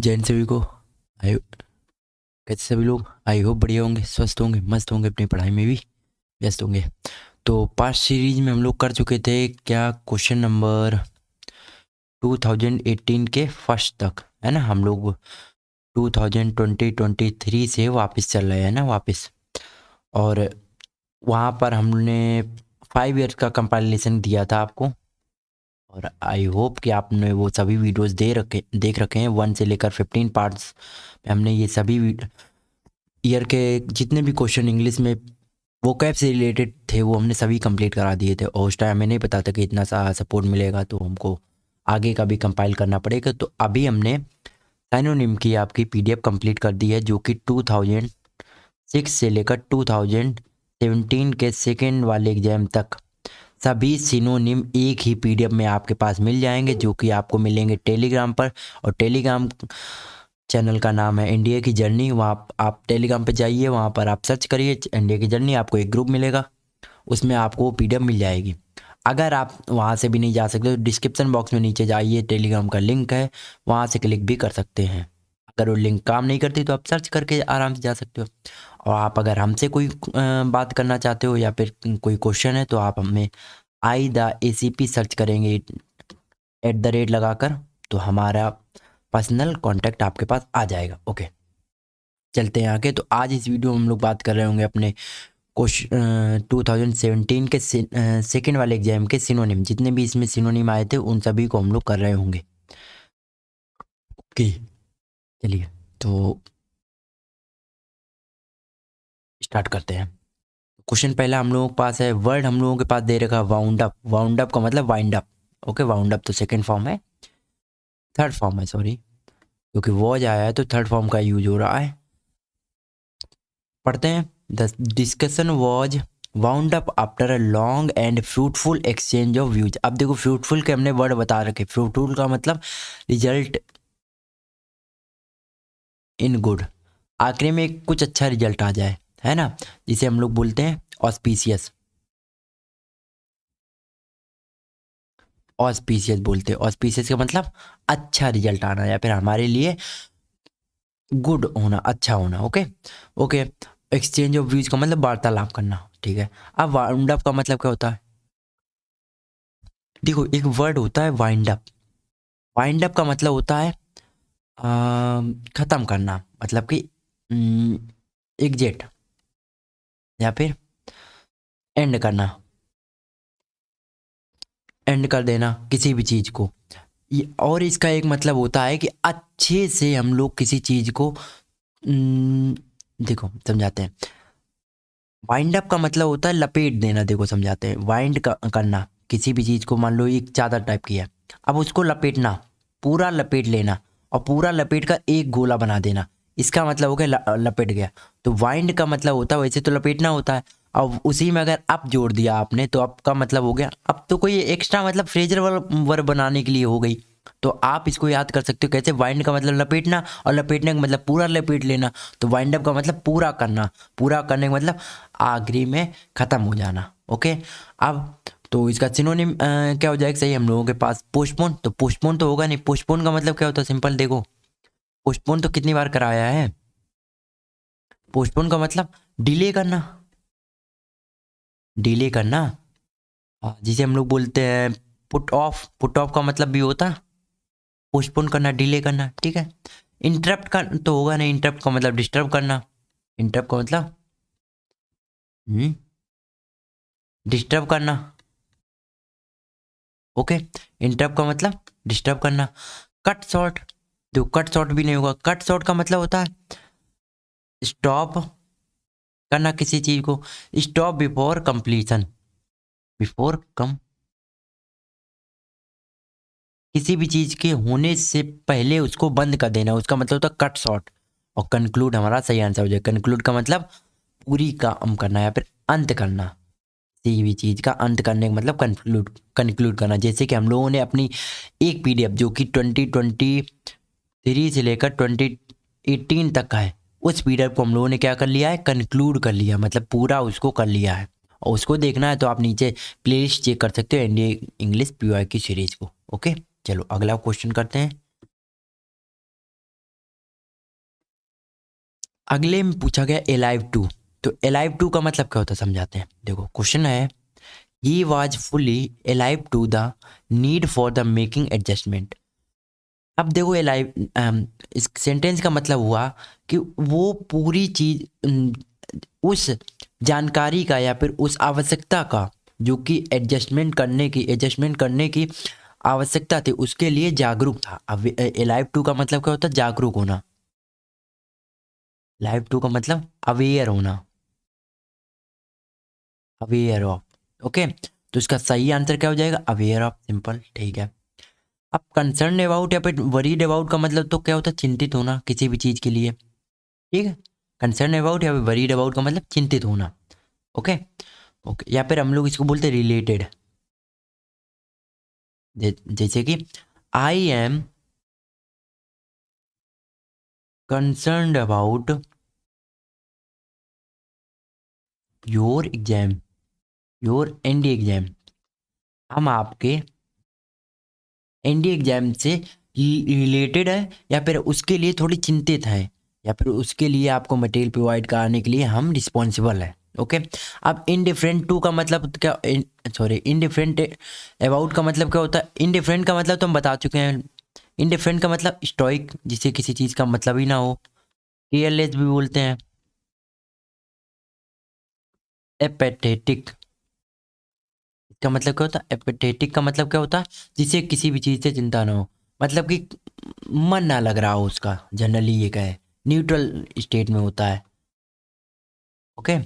जय हिंद सभी को। आई कैसे सभी लोग, आई होप बढ़िया होंगे, स्वस्थ होंगे, मस्त होंगे, अपनी पढ़ाई में भी व्यस्त होंगे। तो पास्ट सीरीज में हम लोग कर चुके थे क्या, क्वेश्चन नंबर 2018 के फर्स्ट तक, है ना। हम लोग 2023 से वापस चल रहे हैं ना, वापस। और वहाँ पर हमने 5 ईयर्स का कंपाइलेशन दिया था आपको, और आई होप कि आपने वो सभी वीडियोस देख रखे हैं। 1 से लेकर 15 पार्ट्स में हमने ये सभी ईयर के जितने भी क्वेश्चन इंग्लिश में वो कैब से रिलेटेड थे वो हमने सभी कंप्लीट करा दिए थे। और उस टाइम हमें नहीं पता था कि इतना सा सपोर्ट मिलेगा, तो हमको आगे का भी कंपाइल करना पड़ेगा। तो अभी हमने साइनोनिम की आपकी पीडीएफ कंप्लीट कर दी है, जो कि 2006 से लेकर 2017 के सेकेंड वाले एग्जाम तक सभी सिनोनिम एक ही पीडीएफ में आपके पास मिल जाएंगे, जो कि आपको मिलेंगे टेलीग्राम पर। और टेलीग्राम चैनल का नाम है इंडिया की जर्नी। वहाँ आप टेलीग्राम पे जाइए, वहाँ पर आप सर्च करिए इंडिया की जर्नी, आपको एक ग्रुप मिलेगा, उसमें आपको पीडीएफ मिल जाएगी। अगर आप वहाँ से भी नहीं जा सकते तो डिस्क्रिप्शन बॉक्स में नीचे जाइए, टेलीग्राम का लिंक है, वहाँ से क्लिक भी कर सकते हैं। अगर वो लिंक काम नहीं करती तो आप सर्च करके आराम से जा सकते हो। और आप अगर हमसे कोई बात करना चाहते हो या फिर कोई क्वेश्चन है, तो आप हमें IDA सर्च करेंगे @ लगाकर, तो हमारा पर्सनल कांटेक्ट आपके पास आ जाएगा। ओके, चलते हैं आगे। तो आज इस वीडियो में हम लोग बात कर रहे होंगे अपने 2017 के सेकेंड वाले एग्जाम के सिनोनिम, जितने भी इसमें सिनोनिम आए थे उन सभी को हम लोग कर रहे होंगे। ओके, चलिए तो स्टार्ट करते हैं। क्वेश्चन पहला हम लोगों के पास है, वर्ड हम लोगों के पास दे रखा वाउंड अप। वाउंड अप का मतलब wind up. Okay, wound up तो सेकेंड फॉर्म है, थर्ड फॉर्म है, सॉरी, क्योंकि वॉज आया है तो थर्ड फॉर्म का यूज हो रहा है। पढ़ते हैं। The discussion was wound up after a long and fruitful exchange of views. अब देखो, फ्रूटफुल के हमने वर्ड बता रखे। फ्रूटफुल का मतलब रिजल्ट इन गुड, आखिरी में कुछ अच्छा रिजल्ट आ जाए, है ना, जिसे हम लोग बोलते हैं ऑस्पिशियस। ऑस्पिशियस बोलते हैं। ऑस्पिशियस का मतलब अच्छा रिजल्ट आना या फिर हमारे लिए गुड होना, अच्छा होना। Okay okay. Exchange of views का मतलब वार्तालाप करना, ठीक है। अब वाउंड अप का मतलब क्या होता है? देखो, एक वर्ड होता है वाइंड अप। वाइंड अप का मतलब होता है खत्म करना, मतलब कि एग्जिट या फिर एंड करना, एंड कर देना किसी भी चीज़ को। और इसका एक मतलब होता है कि अच्छे से हम लोग किसी चीज़ को देखो समझाते हैं। वाइंड अप का मतलब होता है लपेट देना। देखो समझाते हैं, वाइंड करना किसी भी चीज़ को, मान लो एक चादर टाइप की है, अब उसको लपेटना, पूरा लपेट लेना, और पूरा लपेट कर एक गोला बना देना, इसका मतलब हो गया लपेट गया। तो वाइंड का मतलब होता है, वैसे तो लपेटना होता है, अब उसी में अगर अप जोड़ दिया आपने तो अप का मतलब हो गया। अब तो कोई एक्स्ट्रा मतलब फ्रेजर वर्ब बनाने के लिए हो गई। तो आप इसको याद कर सकते हो कैसे, वाइंड का मतलब लपेटना, और लपेटने का मतलब पूरा लपेट लेना। तो वाइंड अप का मतलब पूरा करना, पूरा करने का मतलब आखिरी में ख़त्म हो जाना। ओके, अब तो इसका सिनोनिम क्या हो जाएगा सही हम लोगों के पास? पोस्टपोन। तो पोस्टपोन तो होगा नहीं। पोस्टपोन का मतलब क्या होता है? सिंपल देखो, पोस्टपोन तो कितनी बार कराया है। पोस्टपोन का मतलब डिले करना, डिले करना। जिसे हम लोग बोलते हैं पुट ऑफ। पुट ऑफ का मतलब भी होता है पोस्टपोन करना, डिले करना, ठीक है। इंटरप्ट का तो होगा नहीं। इंटरप्ट का मतलब डिस्टर्ब करना। इंटरप्ट का मतलब डिस्टर्ब करना। ओके, इंटरप्ट का मतलब डिस्टर्ब करना। कट शॉर्ट, देखो कट शॉर्ट भी नहीं होगा। कट शॉर्ट का मतलब होता है स्टॉप करना किसी चीज को, स्टॉप बिफोर कंप्लीशन। बिफोर कम, किसी भी चीज के होने से पहले उसको बंद कर देना, उसका मतलब होता है कट शॉर्ट। और कंक्लूड हमारा सही आंसर हो जाए। कंक्लूड का मतलब पूरी काम करना या फिर अंत करना, किसी भी चीज का अंत करने का मतलब कंक्लूड, कंक्लूड करना। जैसे कि हम लोगों ने अपनी एक पीडीएफ जो कि 2023 से लेकर 2018 तक का है, उस पीडीएफ को हम लोगों ने क्या कर लिया है? कंक्लूड कर लिया, मतलब पूरा उसको कर लिया है। और उसको देखना है तो आप नीचे प्लेलिस्ट चेक कर सकते हो इंडिया इंग्लिश PY की सीरीज को। ओके, चलो अगला क्वेश्चन करते हैं। अगले में पूछा गया अलाइव टू। तो अलाइव टू का मतलब क्या होता है समझाते हैं। देखो क्वेश्चन है, he was fully alive to the need for the making adjustment. अब देखो अलाइव, इस सेंटेंस का मतलब हुआ कि वो पूरी चीज उस जानकारी का या फिर उस आवश्यकता का जो कि एडजस्टमेंट करने की आवश्यकता थी उसके लिए जागरूक था। अब अलाइव टू का मतलब क्या होता है? जागरूक होना। लाइव टू का मतलब अवेयर होना, अवेयर ऑफ। ओके, तो इसका सही आंसर क्या हो जाएगा? अवेयर ऑफ, सिंपल, ठीक है। अब कंसर्न अबाउट या फिर वरीड अबाउट का मतलब तो क्या होता है? चिंतित होना किसी भी चीज़ के लिए, ठीक है। कंसर्न अबाउट या फिर वरीड अबाउट का मतलब चिंतित होना। ओके, ओके, या फिर हम लोग इसको बोलते हैं रिलेटेड। जैसे कि I am concerned about your exam, your ND exam. हम आपके एनडी एग्जाम से रिलेटेड है या फिर उसके लिए थोड़ी चिंतित है या फिर उसके लिए आपको मटेरियल प्रोवाइड कराने के लिए हम रिस्पॉन्सिबल है। ओके, अब इनडिफरेंट टू का मतलब क्या? सॉरी, इनडिफरेंट अबाउट का मतलब क्या होता है? इनडिफरेंट का मतलब तो हम बता चुके हैं। इनडिफरेंट का मतलब स्टोइक, जिसे किसी चीज़ का मतलब ही ना हो। केयरलेस भी बोलते हैं। एपेथेटिक, इसका मतलब क्या होता है? एपेथेटिक का मतलब क्या होता है? जिसे किसी भी चीज़ से चिंता ना हो, मतलब कि मन ना लग रहा हो उसका, जनरली ये कहे न्यूट्रल स्टेट में होता है। ओके,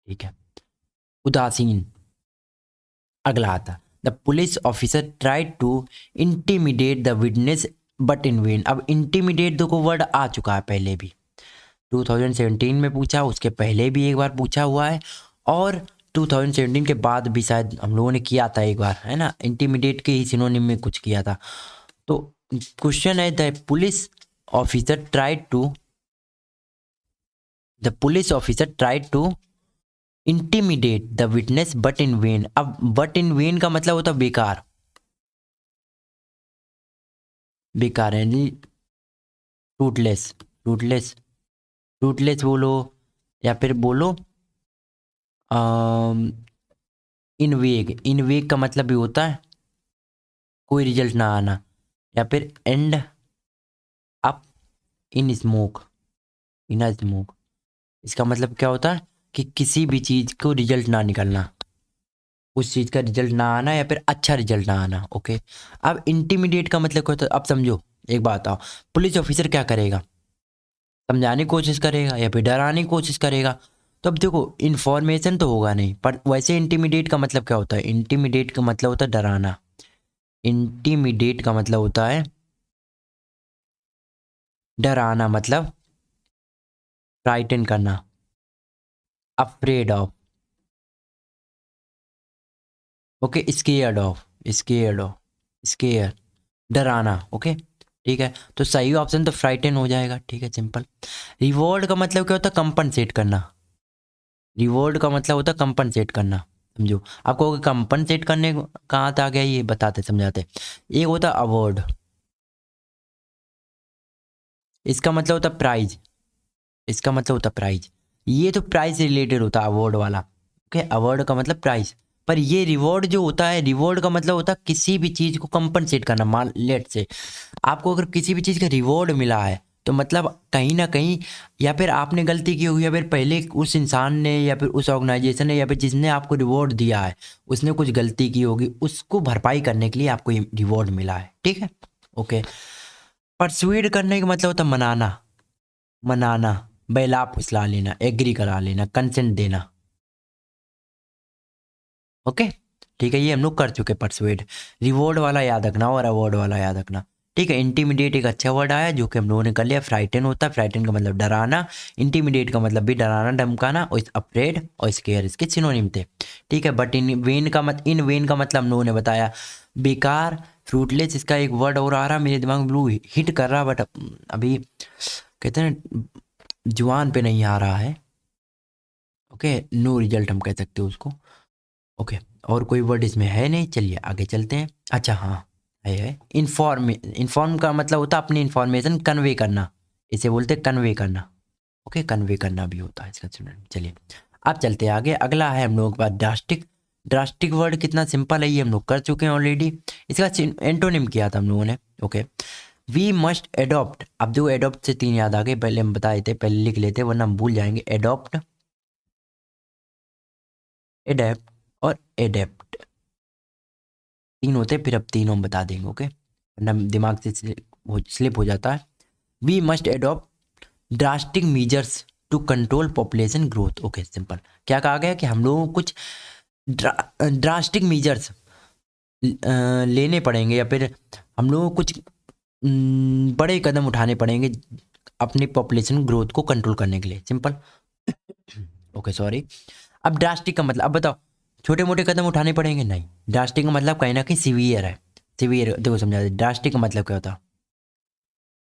ठीक है। उदासीन अगला आता, the police officer tried to intimidate the witness but in vain. अब इंटिमिडेट देखो वर्ड आ चुका है पहले भी, 2017 में पूछा, उसके पहले भी एक बार पूछा हुआ है, और 2017 के बाद भी शायद हम लोगों ने किया था एक बार, है ना, इंटिमिडेट के ही सिनोनिम में कुछ किया था। तो क्वेश्चन है, the police officer tried to intimidate the witness but in vain. अब बट इन वेन का मतलब होता है बेकार, बेकार है, फ्रूटलेस, फ्रूटलेस, फ्रूटलेस बोलो या फिर बोलो इनवेग। इनवेग का मतलब भी होता है कोई रिजल्ट ना आना, या फिर and up in smoke, in smoke. इसका मतलब क्या होता है? कि किसी भी चीज़ को रिजल्ट ना निकलना, उस चीज़ का रिजल्ट ना आना या फिर अच्छा रिजल्ट ना आना। ओके, अब इंटिमिडेट का मतलब क्या होता है? अब समझो, एक बात आओ, पुलिस ऑफिसर क्या करेगा? समझाने की कोशिश करेगा या फिर डराने की कोशिश करेगा? तो अब देखो, इन्फॉर्मेशन तो होगा नहीं, पर वैसे इंटिमिडेट का मतलब क्या होता है? इंटिमिडेट का मतलब होता है डराना। इंटिमिडेट का मतलब होता है डराना, मतलब फ्राइटन करना, afraid of. Okay, scared of, scared of, scare, डराना। ओके, ठीक है, तो सही ऑप्शन तो फ्राइटन हो जाएगा, ठीक है, सिंपल। रिवॉर्ड का मतलब क्या होता है? कंपनसेट करना। रिवॉर्ड का मतलब होता है कंपनसेट करना, समझो। आपको कंपनसेट करने कहाँ तक आ गया ये बताते समझाते। एक होता है अवार्ड, इसका मतलब होता है प्राइज, इसका मतलब होता है प्राइज। ये तो प्राइज से रिलेटेड होता है अवार्ड वाला। ओके, अवार्ड का मतलब प्राइज। पर ये रिवॉर्ड जो होता है, रिवॉर्ड का मतलब होता है किसी भी चीज़ को कंपनसेट करना। मान लेट से आपको अगर किसी भी चीज़ का रिवॉर्ड मिला है, तो मतलब कहीं ना कहीं या फिर आपने गलती की होगी, या फिर पहले उस इंसान ने या फिर उस ऑर्गेनाइजेशन ने या फिर जिसने आपको रिवॉर्ड दिया है उसने कुछ गलती की होगी, उसको भरपाई करने के लिए आपको ये रिवॉर्ड मिला है, ठीक है। ओके, परsuade करने का मतलब होता है मनाना, मनाना, बहला फुसला लेना, एग्री करा लेना, कंसेंट देना। ओके, ठीक है, ये हम लोग कर चुके परसुएड। रिवॉर्ड वाला याद रखना और अवार्ड वाला याद रखना, ठीक है। इंटीमिडेट एक अच्छा वर्ड आया जो कि हम लोगों ने कर लिया। फ्राइटन होता है, फ्राइटन का मतलब डराना, इंटीमिडेट का मतलब भी डराना धमकाना, और अफ्रेड और स्केयर इसके सिनोनिम थे, ठीक है। बट इन वेन का मतलब हम लोगों ने बताया बेकार, फ्रूटलेस। इसका एक वर्ड और आ रहा मेरे दिमाग में, ब्लू हिट कर रहा, बट अभी कहते हैं जुबान पे नहीं आ रहा है। ओके, नो रिजल्ट हम कह सकते हैं उसको। ओके, और कोई वर्ड इसमें है नहीं, चलिए आगे चलते हैं। अच्छा हाँ, है इन्फॉर्म। इन्फॉर्म का मतलब होता है अपनी इन्फॉर्मेशन कन्वे करना, इसे बोलते हैं कन्वे करना। ओके, कन्वे करना भी होता है इसका स्टूडेंट। चलिए अब चलते हैं आगे। अगला है हम लोगों के पास ड्रास्टिक। ड्रास्टिक वर्ड कितना सिंपल है, ये हम लोग कर चुके हैं ऑलरेडी। इसका एंटोनिम किया था हम लोगों ने। Okay, we must adopt. अब जो एडॉप्ट से 3 याद आ गए, पहले हम बताए थे, पहले लिख लेते वरना हम भूल जाएंगे। एडॉप्ट, एडेप्ट और एडेप्ट 3 होते, फिर अब तीनों हम बता देंगे। ओके, वरना दिमाग से स्लिप हो जाता है। We must adopt drastic measures to control population growth. Okay, simple. क्या कहा गया कि हम लोगों को कुछ ड्रास्टिक मेजर्स लेने पड़ेंगे, या फिर हम लोगों को कुछ बड़े कदम उठाने पड़ेंगे अपनी पॉपुलेशन ग्रोथ को कंट्रोल करने के लिए। सिंपल। Okay sorry. अब ड्रास्टिक का मतलब, अब बताओ, छोटे मोटे कदम उठाने पड़ेंगे? नहीं, ड्रास्टिक का मतलब कहीं ना कहीं सीवियर है। सीवियर देखो समझा दे। ड्रास्टिक का मतलब क्या होता है?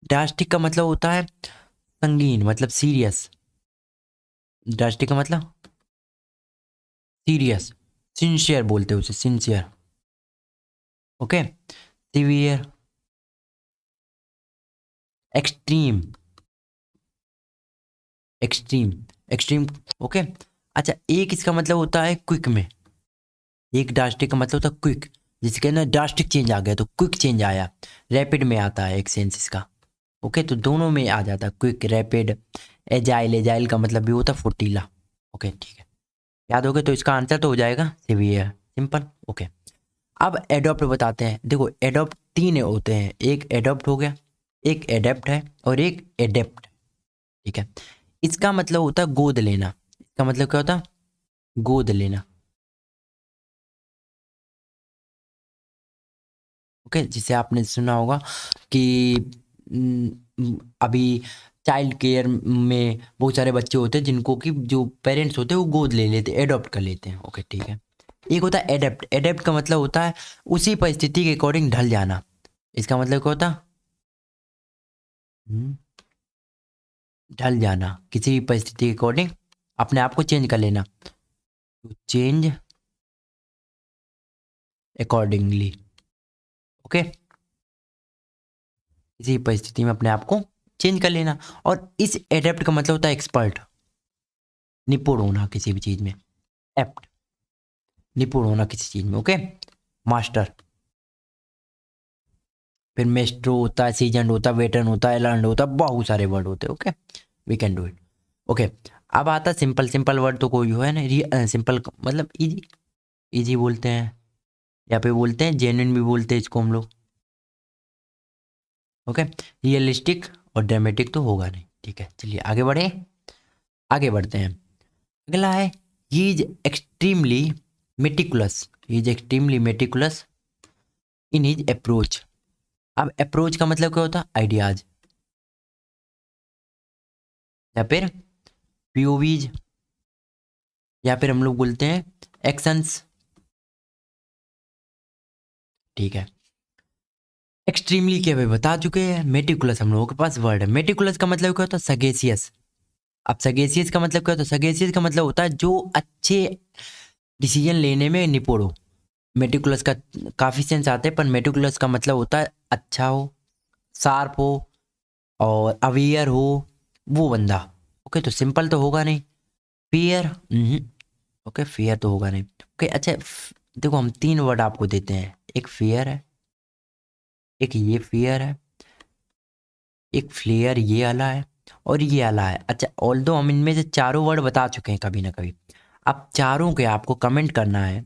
ड्रास्टिक का मतलब होता है संगीन, मतलब सीरियस। ड्रास्टिक का मतलब सीरियस, सिंसियर बोलते हैं उसे, sincere. Okay, severe, extreme, extreme, extreme. Okay, अच्छा, एक इसका मतलब होता है क्विक में। एक ड्रास्टिक का मतलब होता है क्विक, जिसके ना ड्रास्टिक चेंज आ गया तो क्विक चेंज आया। रैपिड में आता है एक सेंस इसका। ओके, तो दोनों में आ जाता है, क्विक, रैपिड। एजाइल, एजाइल का मतलब भी होता है फुर्तीला। ओके ठीक है, याद हो गया, तो इसका आंसर तो हो जाएगा सीवियर। सिंपल। ओके, अब एडॉप्ट बताते हैं। देखो एडॉप्ट 3 होते हैं, एक एडॉप्ट हो गया, एक एडेप्ट है और एक एडेप्ट। ठीक है, इसका मतलब होता है गोद लेना। इसका मतलब क्या होता है? गोद लेना। ओके, जिसे आपने सुना होगा कि अभी चाइल्ड केयर में बहुत सारे बच्चे होते हैं जिनको कि जो पेरेंट्स होते हैं वो गोद ले लेते हैं, एडॉप्ट कर लेते हैं। ओके ठीक है, एक होता है एडेप्ट। एडेप्ट का मतलब होता है उसी परिस्थिति के अकॉर्डिंग ढल जाना। इसका मतलब क्या होता है? हम्म, ढल जाना, किसी भी परिस्थिति के अकॉर्डिंग अपने आप को चेंज कर लेना। Change accordingly. ओके, किसी परिस्थिति में अपने आप को चेंज कर लेना। और इस एडेप्ट का मतलब होता है एक्सपर्ट, निपुण होना किसी भी चीज में। एप्ट, निपुण होना किसी चीज में। Okay, master. फिर मेस्ट्रो होता है, सीजन होता है, वेटरन होता है, लर्न होता है, बहुत सारे वर्ड होते हैं। Okay, we can do it. Okay, अब आता है सिंपल। सिंपल वर्ड तो कोई है ना, सिंपल मतलब इजी, इजी बोलते हैं, या पे बोलते हैं जेन्युइन भी बोलते हैं इसको हम लोग। ओके, रियलिस्टिक और ड्रामेटिक तो होगा नहीं। ठीक है, चलिए आगे बढ़े, आगे बढ़ते हैं। अगला है he is extremely meticulous. He is extremely meticulous in his approach. अब अप्रोच का मतलब क्या होता है? आइडियाज, या फिर पीओवीज, या फिर हम लोग बोलते हैं एक्शंस। ठीक है, एक्सट्रीमली क्या भाई बता चुके हैं। मेटिकुलस हम लोगों के पास वर्ड है। मेटिकुलस का मतलब क्या होता है? सगेसियस। अब सगेसियस का मतलब क्या होता है? सगेसियस का मतलब होता है जो अच्छे डिसीजन लेने में निपुण हो। मेटिकुलस का काफ़ी सेंस आते हैं, पर मेटिकुलस का मतलब होता है अच्छा हो, शार्प हो और अवेयर हो, वो बंदा। ओके, तो सिंपल तो होगा नहीं। फियर, ओके, फियर तो होगा नहीं। ओके अच्छा, देखो हम 3 वर्ड आपको देते हैं। एक फियर है, एक ये फियर है, एक फ्लेयर ये वाला है, और ये वाला है। अच्छा, ऑल्दो हम इनमें से चारों वर्ड बता चुके हैं कभी ना कभी। अब चारों के आपको कमेंट करना है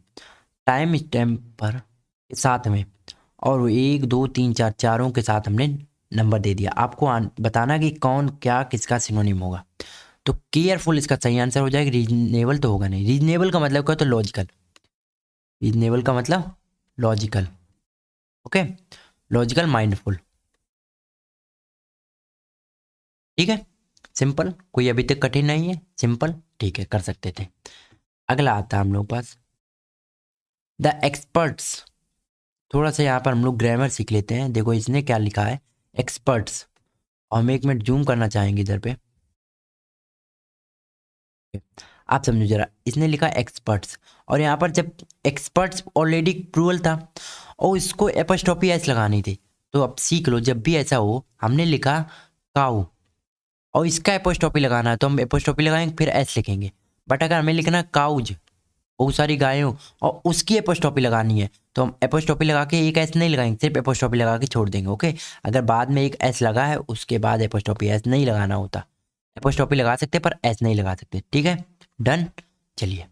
टाइम स्टैम्प पर साथ में, और 1 2 3 4 चारों के साथ हमने नंबर दे दिया। आपको बताना कि कौन क्या किसका सिनोनिम होगा। तो केयरफुल इसका सही आंसर हो जाएगा। रीजनेबल तो होगा नहीं। रीजनेबल का मतलब क्या होता है? लॉजिकल। रीजनेबल का मतलब लॉजिकल। Okay, logical, mindful. ठीक है, सिंपल, कोई अभी तक कठिन नहीं है, सिंपल। ठीक है, कर सकते थे। अगला आता है हम लोग पास द एक्सपर्ट्स। थोड़ा सा यहाँ पर हम लोग ग्रामर सीख लेते हैं। देखो इसने क्या लिखा है, एक्सपर्ट्स। और हम 1 मिनट जूम करना चाहेंगे इधर पे, आप समझो जरा। इसने लिखा एक्सपर्ट्स, और यहाँ पर जब एक्सपर्ट्स ऑलरेडी प्रूवल था और इसको एपोस्ट्रोफी एस लगानी थी। तो अब सीख लो, जब भी ऐसा हो, हमने लिखा काऊ और इसका एपोस्ट्रोफी लगाना है तो हम एपोस्ट्रोफी लगाएंगे, फिर एस लिखेंगे। बट अगर हमें लिखना काउज, बहुत सारी गायें हो, और उसकी एपोस्ट्रोफी लगानी है तो हम एपोस्ट्रोफी लगा के एक एस नहीं लगाएंगे, सिर्फ एपोस्ट्रोफी लगा के छोड़ देंगे। ओके, अगर बाद में एक एस लगा है उसके बाद एपोस्ट्रोफी एस नहीं लगाना होता। एपोस्ट्रोफी लगा सकते पर एस नहीं लगा सकते। ठीक है, डन। चलिए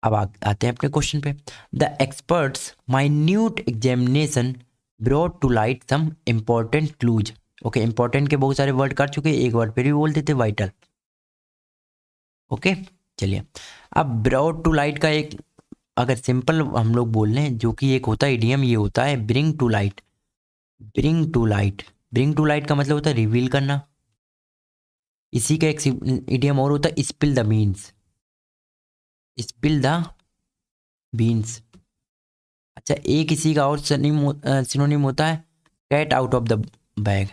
अब आते हैं अपने क्वेश्चन पे। The experts minute examination brought to light some important clues. Okay, important के बहुत सारे वर्ड कर चुके, एक वर्ड फिर भी बोल देते, वाइटल। ओके, चलिए अब ब्रॉट टू लाइट का एक अगर सिंपल हम लोग बोल लें, जो कि एक होता है इडियम, ये होता है bring to light. Bring to light, bring to light का मतलब होता है रिवील करना। इसी का एक इडियम और होता है spill the beans, spill the beans. अच्छा, एक इसी का और सिनोनिम होता है cat out of the bag.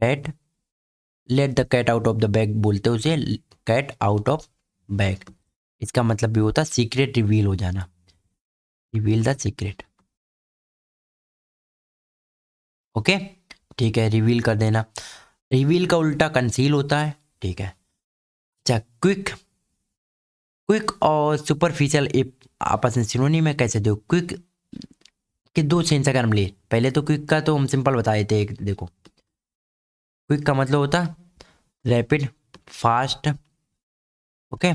Cat, let the cat out of the bag बोलते हैं उसे, कैट आउट ऑफ बैग। इसका मतलब भी होता है सीक्रेट रिवील हो जाना, रिवील द सीक्रेट। ओके, ठीक है, रिवील कर देना। रिवील का उल्टा कंसील होता है। ठीक है, अच्छा क्विक, क्विक और सुपरफिशियल आपस में सिनोनिम है, कैसे दो क्विक के दो सेंस अगर हम ले, पहले तो क्विक का तो हम सिंपल बताए थे, एक देखो क्विक का मतलब होता रैपिड, फास्ट, ओके,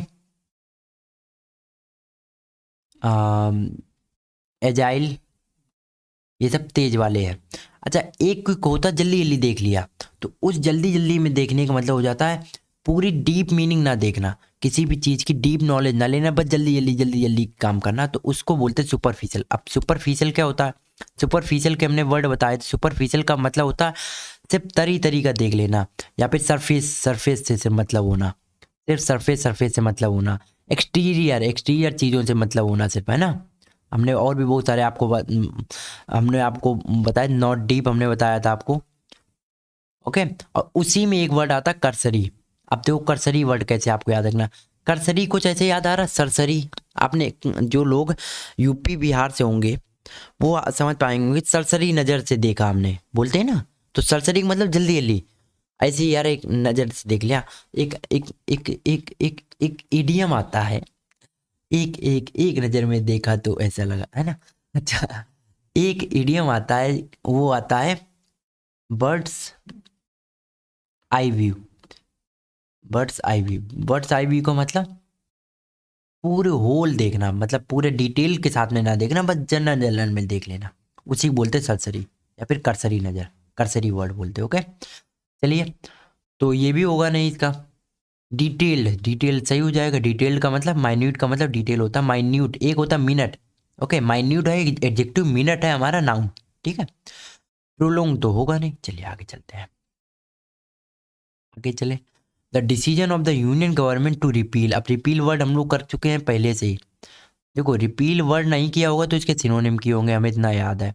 एजाइल, ये सब तेज वाले हैं। अच्छा, एक क्विक होता जल्दी जल्दी देख लिया, तो उस जल्दी जल्दी में देखने का मतलब हो जाता है पूरी डीप मीनिंग ना देखना, किसी भी चीज़ की डीप नॉलेज ना लेना, बस जल्दी जल्दी जल्दी जल्दी काम करना, तो उसको बोलते हैं सुपरफिशियल। अब सुपरफिशियल क्या होता है, सुपरफिशियल के हमने वर्ड बताए थे। सुपरफिशियल का मतलब होता है सिर्फ तरी तरी का देख लेना, या फिर सरफेस, सरफेस से मतलब होना, सिर्फ सरफेस, सरफेस से मतलब होना, एक्सटीरियर, एक्सटीरियर चीज़ों से मतलब होना सिर्फ, है ना। हमने और भी बहुत सारे आपको हमने आपको बताया, नॉट डीप हमने बताया था आपको। ओके, और उसी में एक वर्ड आता है कर्सरी। अब देखो कर्सरी वर्ड कैसे आपको याद रखना, कर्सरी कुछ ऐसे याद आ रहा सरसरी। आपने जो लोग यूपी बिहार से होंगे वो समझ पाएंगे, सरसरी नज़र से देखा हमने बोलते हैं ना, तो सरसरी का मतलब जल्दी जल्दी, ऐसे ही यार एक नज़र से देख लिया। एक एक एक एक एक एक इडियम आता है, एक एक एक नज़र में देखा तो ऐसा लगा, है ना। अच्छा, एक इडियम आता है, वो आता है birds eye view. Birds eye view, birds eye view का मतलब पूरे होल देखना, मतलब पूरे डिटेल के साथ में ना देखना, बस जनरल जनरल में देख लेना, उसी को बोलते सरसरी या फिर कर्सरी नज़र, कर्सरी वर्ड बोलते। ओके, चलिए तो ये भी होगा नहीं इसका। डिटेल्ड, डिटेल सही हो जाएगा। डिटेल्ड का मतलब, माइन्यूट का मतलब डिटेल होता है, माइन्यूट एक होता है मिनट। ओके, माइन्यूट है एडजेक्टिव, मिनट है हमारा नाउन। ठीक है, प्रोलोंग तो होगा नहीं। चलिए आगे चलते हैं, आगे चले। The decision of the union government to repeal. अब रिपील वर्ड हम लोग कर चुके हैं पहले से ही। देखो रिपील वर्ड नहीं किया होगा तो इसके सिनोनिम किए होंगे, हमें इतना याद है।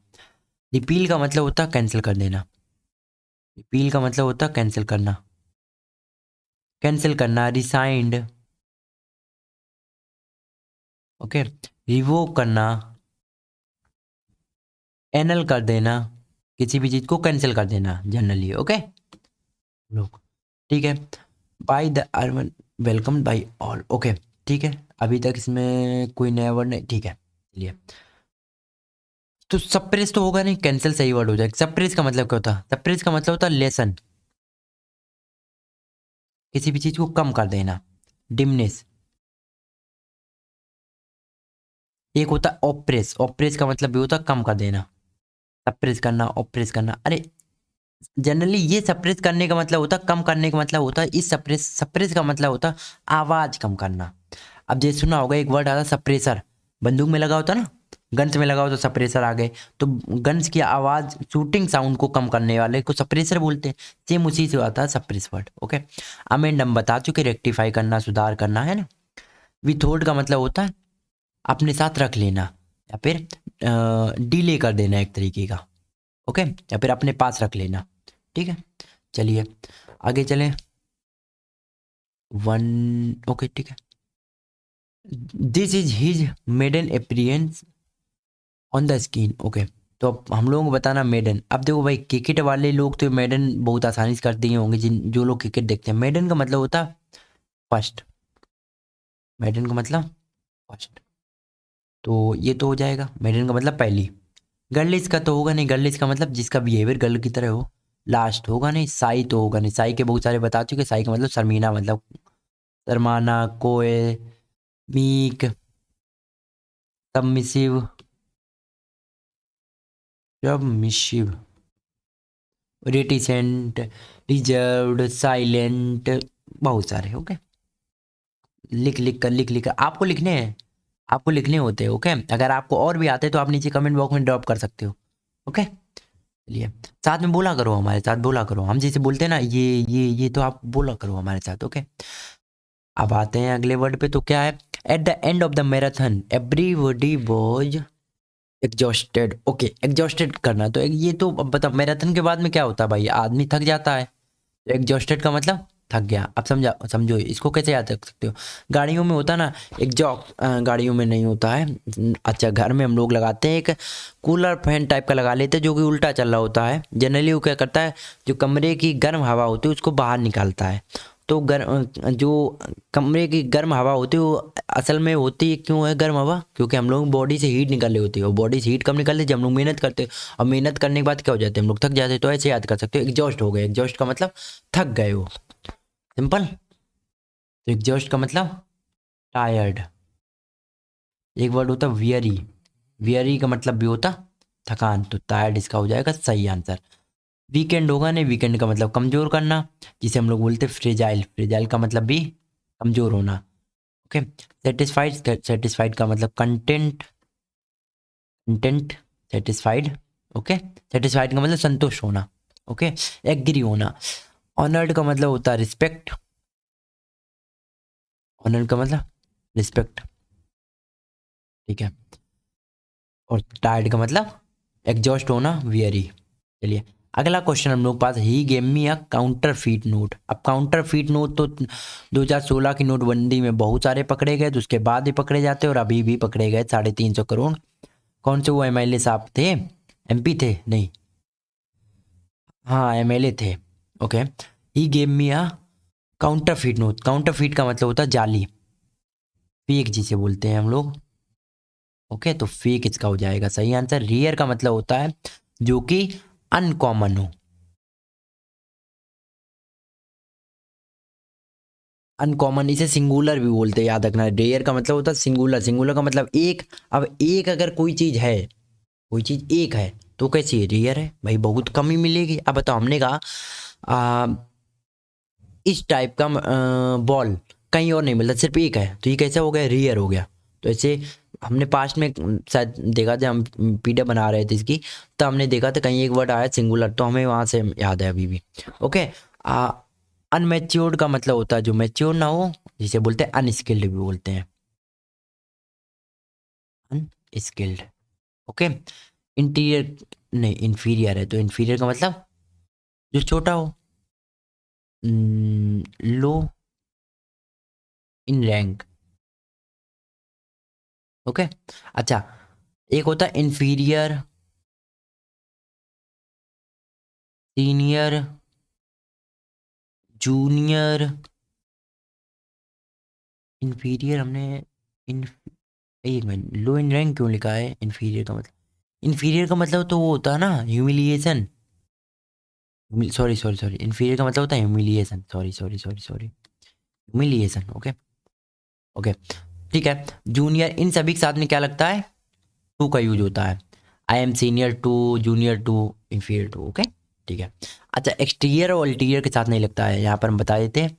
रिपील का मतलब होता है कैंसिल कर देना, रिपील का मतलब होता है कैंसिल करना, कैंसिल करना, रिसाइंड, ओके, रिवोक करना, एनल कर देना, किसी भी चीज़ को कैंसिल कर देना जनरली। ओके लोग, ठीक है। By the urban, welcome by all. Okay, ठीक है, अभी तक इसमें कोई नया वर्ड नहीं। ठीक है, चलिए तो सप्रेस तो होगा नहीं, कैंसिल सही वर्ड हो जाएगा। सप्रेस का मतलब क्या होता है, सप्रेस का मतलब होता है लेसन, किसी भी चीज़ को कम कर देना, डिमनेस। एक होता है ऑप्रेस, ऑप्रेस का मतलब भी होता है कम कर देना, सप्रेस करना, ऑप्रेस करना। अरे जनरली ये सप्रेस करने का मतलब होता है कम करने का मतलब होता है, इस सप्रेस, सप्रेस का मतलब होता है आवाज़ कम करना। अब जैसे सुना होगा एक वर्ड आता है सप्रेसर, बंदूक में लगा होता है ना, गन्स में लगा हो तो सप्रेसर आ गए, तो गन्स की आवाज़, शूटिंग साउंड को कम करने वाले को सप्रेसर बोलते हैं। सेम उसी से आता है सप्रेस वर्ड। ओके, अमेंड हम बता चुके, रेक्टिफाई करना, सुधार करना, है ना। विथहोल्ड का मतलब होता है अपने साथ रख लेना, या फिर डिले कर देना एक तरीके का। ओके, या फिर अपने पास रख लेना। ठीक है, चलिए आगे चलें। वन, ओके ठीक है। This is his maiden appearance on the screen. Okay, तो अब हम लोगों को बताना मेडन। अब देखो भाई, क्रिकेट वाले लोग तो मेडन बहुत आसानी से कर दिए होंगे, जो लोग क्रिकेट देखते हैं। मेडन का मतलब होता है फर्स्ट, मेडन का मतलब फर्स्ट, तो ये तो हो जाएगा। मेडन का मतलब पहली। गर्लिश का तो होगा नहीं, गर्लिश का मतलब जिसका बिहेवियर गर्ल की तरह हो। लास्ट होगा नहीं। साई तो होगा नहीं, साई के बहुत सारे बता चुके। साई का मतलब शर्मीना, मतलब शर्माना, कोय, meek, submissive, submissive, reticent, reserved, silent, बहुत सारे। ओके, लिख लिख कर आपको लिखने हैं, आपको लिखने होते हैं। ओके, अगर आपको और भी आते हैं तो आप नीचे कमेंट बॉक्स में ड्रॉप कर सकते हो। ओके, चलिए साथ में बोला करो, हमारे साथ बोला करो। हम जैसे बोलते हैं ना, ये तो आप बोला करो हमारे साथ। ओके, अब आते हैं अगले वर्ड पे। तो क्या है? At the end of the marathon everybody was exhausted. Okay, exhausted करना तो ये तो अब बता, मैराथन के बाद में क्या होता है भाई? आदमी थक जाता है। तो एग्जॉस्टेड का मतलब थक गया। अब समझा, समझो इसको कैसे याद रख सकते हो। गाड़ियों में होता ना एग्जॉस्ट, गाड़ियों में नहीं होता है। अच्छा, घर में हम लोग लगाते हैं एक कूलर फैन टाइप का लगा लेते हैं, जो कि उल्टा चल रहा होता है। जनरली वो क्या करता है, जो कमरे की गर्म हवा होती है उसको बाहर निकालता है। तो जो कमरे की गर्म हवा होती है वो असल में होती है, क्यों है गर्म हवा? क्योंकि हम लोग बॉडी से हीट निकल रही होती है, और बॉडी से हीट कब निकलती है? जब हम लोग मेहनत करते हैं। और मेहनत करने के बाद क्या हो जाते हैं? हम लोग थक जाते हैं। तो ऐसे याद कर सकते हो, एग्जॉस्ट हो गए। एग्जॉस्ट का मतलब थक गए हो, सिंपल। तो एग्जॉस्ट का मतलब टायर्ड। एक वर्ड होता वियरी, वियरी का मतलब भी होता थकान। तो टायर्ड इसका हो जाएगा सही आंसर। वीकेंड होगा नहीं, वीकेंड का मतलब कमजोर करना, जिसे हम लोग बोलते हैं फ्रेजाइल। फ्रेजाइल का मतलब भी कमजोर होना। ओके, सेटिस्फाइड, सेटिस्फाइड का मतलब content, content, satisfied. Okay, satisfied का मतलब संतुष्ट होना। ओके, एग्री होना। ऑनर्ड का मतलब होता है रिस्पेक्ट, ऑनर्ड का मतलब रिस्पेक्ट, ठीक है। और टायर्ड का मतलब एग्जॉस्ट होना, वियरी। चलिए अगला क्वेश्चन हम लोग pass, he gave me a counterfeit note. अब काउंटर फीट नोट तो 2016 की नोटबंदी में बहुत सारे पकड़े गए, तो उसके बाद भी पकड़े जाते और अभी भी पकड़े गए 350 करोड़। कौन से वो एमएलए साहब थे? एमपी थे? नहीं, हाँ एमएलए थे। Okay, he gave me a counterfeit note. Counter feet का मतलब होता है जाली, फेक जिसे बोलते हैं हम लोग। ओके, तो फेक इसका हो जाएगा सही आंसर। रेयर का मतलब होता है जो कि अनकॉमन हो, अनकॉमन। इसे सिंगुलर भी बोलते हैं, याद रखना। रेयर का मतलब होता है सिंगुलर, सिंगुलर का मतलब एक। अब एक अगर कोई चीज है, कोई चीज एक है, तो कैसी है? रेयर है भाई, बहुत कम ही मिलेगी। अब बताओ, हमने कहा आ, इस टाइप का बॉल कहीं और नहीं मिलता, सिर्फ एक है, तो ये कैसा हो गया? रेयर हो गया। तो ऐसे हमने पास्ट में शायद देखा, जब हम पीडीएफ बना रहे थे इसकी, तो हमने देखा था कहीं एक वर्ड आया सिंगुलर, तो हमें वहां से याद है अभी भी। ओके, अनमेच्योर्ड का मतलब होता है जो मैच्योर ना हो, जिसे बोलते हैं अनस्किल्ड भी बोलते हैं, अनस्किल्ड। ओके, इंटीरियर नहीं, इंफीरियर है। तो इंफीरियर का मतलब जो छोटा हो, लो इन रैंक। ओके, अच्छा, एक होता है इंफीरियर, सीनियर, जूनियर, इंफीरियर। हमने इन एक मिनट, लो इन रैंक क्यों लिखा है? इंफीरियर का मतलब, इंफीरियर का मतलब तो वो होता है ना humiliation. Sorry sorry sorry, inferior का मतलब होता है humiliation. Sorry sorry sorry sorry, humiliation. Okay, okay, ठीक है। जूनियर, इन सभी के साथ में क्या लगता है? टू का यूज होता है। I am senior to, junior to, inferior to. Okay, ठीक है। अच्छा, एक्सटीरियर और अल्टीरियर के साथ नहीं लगता है, यहाँ पर हम बता देते हैं।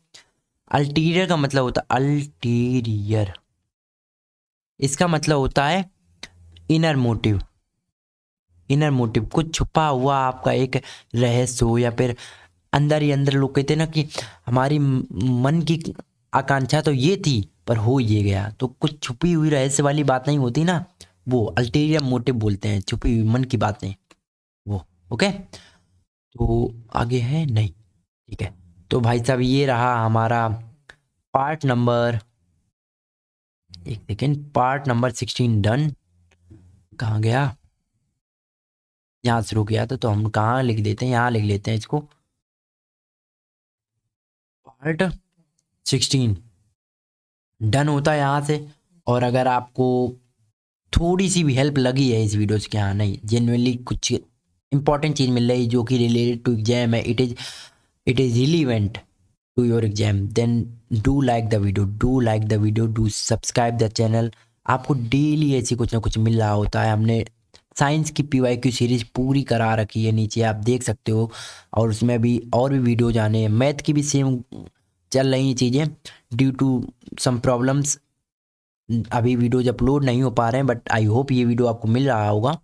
अल्टीरियर का मतलब होता है, अल्टीरियर इसका मतलब होता है इनर मोटिव। इनर मोटिव, कुछ छुपा हुआ आपका एक रहस्य हो, या फिर अंदर ही अंदर। लोग कहते हैं ना कि हमारी मन की आकांक्षा तो ये थी, पर हो ये गया। तो कुछ छुपी हुई रहस्य वाली बात नहीं होती ना, वो अल्टीरियर मोटिव बोलते हैं, छुपी हुई मन की बातें, वो। ओके, तो आगे है नहीं, ठीक है। तो भाई साहब, ये रहा हमारा पार्ट नंबर, एक सेकेंड, पार्ट नंबर 16 डन। कहाँ गया? यहाँ शुरू किया था, तो हम कहाँ लिख देते हैं, यहाँ लिख लेते हैं इसको पार्ट 16 डन होता है यहाँ से। और अगर आपको थोड़ी सी भी हेल्प लगी है इस वीडियो से, हाँ नहीं जेन्युइनली कुछ इंपॉर्टेंट चीज़ मिल रही जो कि रिलेटेड टू एग्जाम है, it is relevant to your exam, then do like the video, do subscribe the channel. आपको डेली ऐसी कुछ ना कुछ मिल रहा होता है। हमने साइंस की PYQ सीरीज पूरी करा रखी है, नीचे आप देख सकते हो, और उसमें भी और भी वीडियो जाने हैं। मैथ की भी सेम चल रही चीज़ें, ड्यू टू सम प्रॉब्लम्स अभी वीडियोज अपलोड नहीं हो पा रहे हैं, बट आई होप ये वीडियो आपको मिल रहा होगा।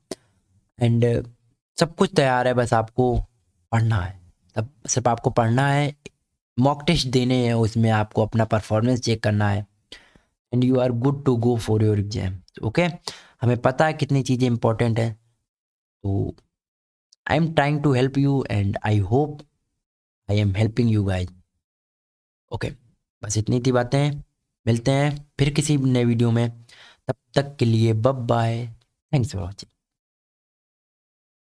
एंड सब कुछ तैयार है, बस आपको पढ़ना है। तब सिर्फ आपको पढ़ना है, मॉक टेस्ट देने हैं, उसमें आपको अपना परफॉर्मेंस चेक करना है, and you are good to go for your exam. Okay, हमें पता है कितनी चीज़ें इंपॉर्टेंट है, तो I am trying to help you and I hope I am helping you guys. Okay, बस इतनी थी बातें। मिलते हैं फिर किसी नए वीडियो में, तब तक के लिए bye bye, thanks for watching.